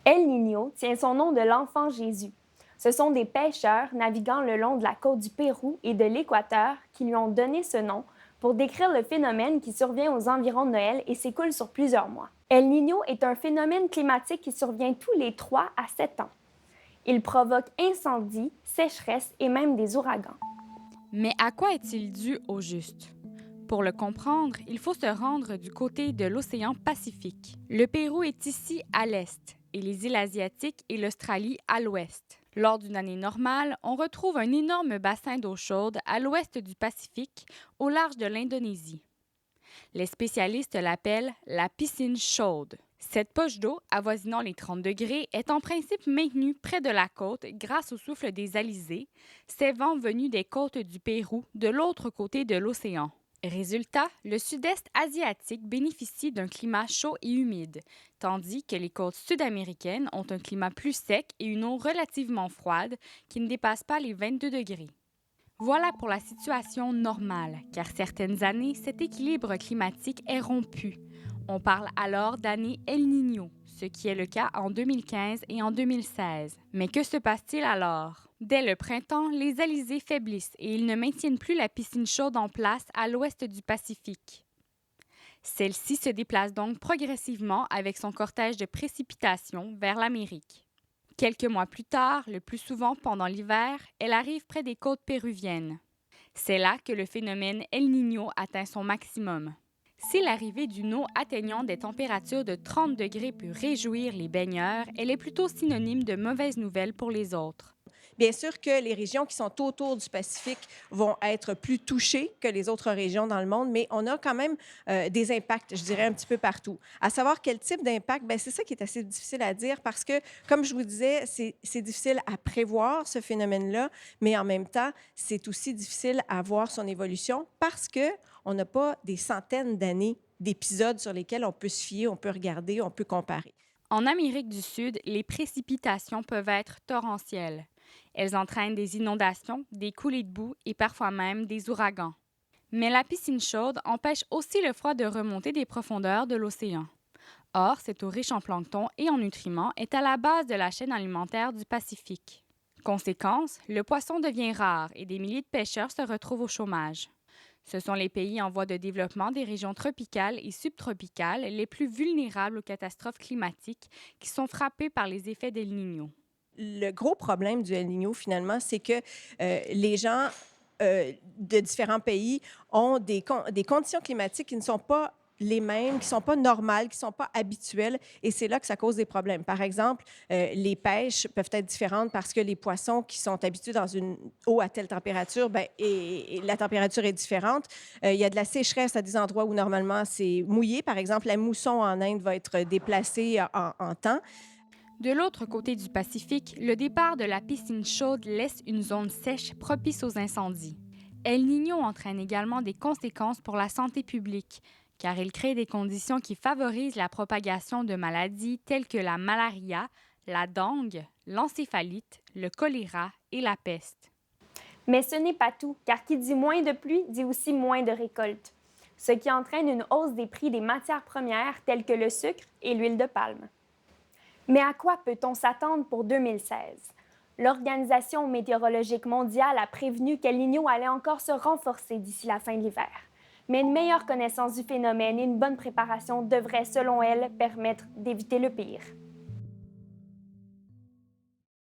El Niño tient son nom de l'enfant Jésus. Ce sont des pêcheurs naviguant le long de la côte du Pérou et de l'Équateur qui lui ont donné ce nom pour décrire le phénomène qui survient aux environs de Noël et s'écoule sur plusieurs mois. El Niño est un phénomène climatique qui survient tous les 3 à 7 ans. Il provoque incendies, sécheresses et même des ouragans. Mais à quoi est-il dû au juste? Pour le comprendre, il faut se rendre du côté de l'océan Pacifique. Le Pérou est ici à l'est et les îles asiatiques et l'Australie à l'ouest. Lors d'une année normale, on retrouve un énorme bassin d'eau chaude à l'ouest du Pacifique, au large de l'Indonésie. Les spécialistes l'appellent la piscine chaude. Cette poche d'eau, avoisinant les 30 degrés, est en principe maintenue près de la côte grâce au souffle des alizés, ces vents venus des côtes du Pérou de l'autre côté de l'océan. Résultat, le sud-est asiatique bénéficie d'un climat chaud et humide, tandis que les côtes sud-américaines ont un climat plus sec et une eau relativement froide qui ne dépasse pas les 22 degrés. Voilà pour la situation normale, car certaines années, cet équilibre climatique est rompu. On parle alors d'année El Niño, ce qui est le cas en 2015 et en 2016. Mais que se passe-t-il alors? Dès le printemps, les alizés faiblissent et ils ne maintiennent plus la piscine chaude en place à l'ouest du Pacifique. Celle-ci se déplace donc progressivement avec son cortège de précipitations vers l'Amérique. Quelques mois plus tard, le plus souvent pendant l'hiver, elle arrive près des côtes péruviennes. C'est là que le phénomène El Niño atteint son maximum. Si l'arrivée d'une eau atteignant des températures de 30 degrés peut réjouir les baigneurs, elle est plutôt synonyme de mauvaises nouvelles pour les autres. Bien sûr que les régions qui sont autour du Pacifique vont être plus touchées que les autres régions dans le monde, mais on a quand même des impacts, je dirais, un petit peu partout. À savoir quel type d'impact, bien, c'est ça qui est assez difficile à dire parce que, comme je vous disais, c'est difficile à prévoir ce phénomène-là, mais en même temps, c'est aussi difficile à voir son évolution parce qu'on n'a pas des centaines d'années d'épisodes sur lesquels on peut se fier, on peut regarder, on peut comparer. En Amérique du Sud, les précipitations peuvent être torrentielles. Elles entraînent des inondations, des coulées de boue et parfois même des ouragans. Mais la piscine chaude empêche aussi le froid de remonter des profondeurs de l'océan. Or, cette eau riche en plancton et en nutriments est à la base de la chaîne alimentaire du Pacifique. Conséquence, le poisson devient rare et des milliers de pêcheurs se retrouvent au chômage. Ce sont les pays en voie de développement des régions tropicales et subtropicales les plus vulnérables aux catastrophes climatiques qui sont frappés par les effets d'El Niño. Le gros problème du El Niño, finalement, c'est que les gens de différents pays ont des conditions climatiques qui ne sont pas les mêmes, qui ne sont pas normales, qui ne sont pas habituelles, et c'est là que ça cause des problèmes. Par exemple, les pêches peuvent être différentes parce que les poissons qui sont habitués dans une eau à telle température, ben, et la température est différente. Il y a de la sécheresse à des endroits où normalement c'est mouillé. Par exemple, la mousson en Inde va être déplacée en temps. De l'autre côté du Pacifique, le départ de la piscine chaude laisse une zone sèche propice aux incendies. El Niño entraîne également des conséquences pour la santé publique, car il crée des conditions qui favorisent la propagation de maladies telles que la malaria, la dengue, l'encéphalite, le choléra et la peste. Mais ce n'est pas tout, car qui dit moins de pluie dit aussi moins de récoltes, ce qui entraîne une hausse des prix des matières premières telles que le sucre et l'huile de palme. Mais à quoi peut-on s'attendre pour 2016? L'Organisation météorologique mondiale a prévenu qu'El Niño allait encore se renforcer d'ici la fin de l'hiver. Mais une meilleure connaissance du phénomène et une bonne préparation devraient, selon elle, permettre d'éviter le pire.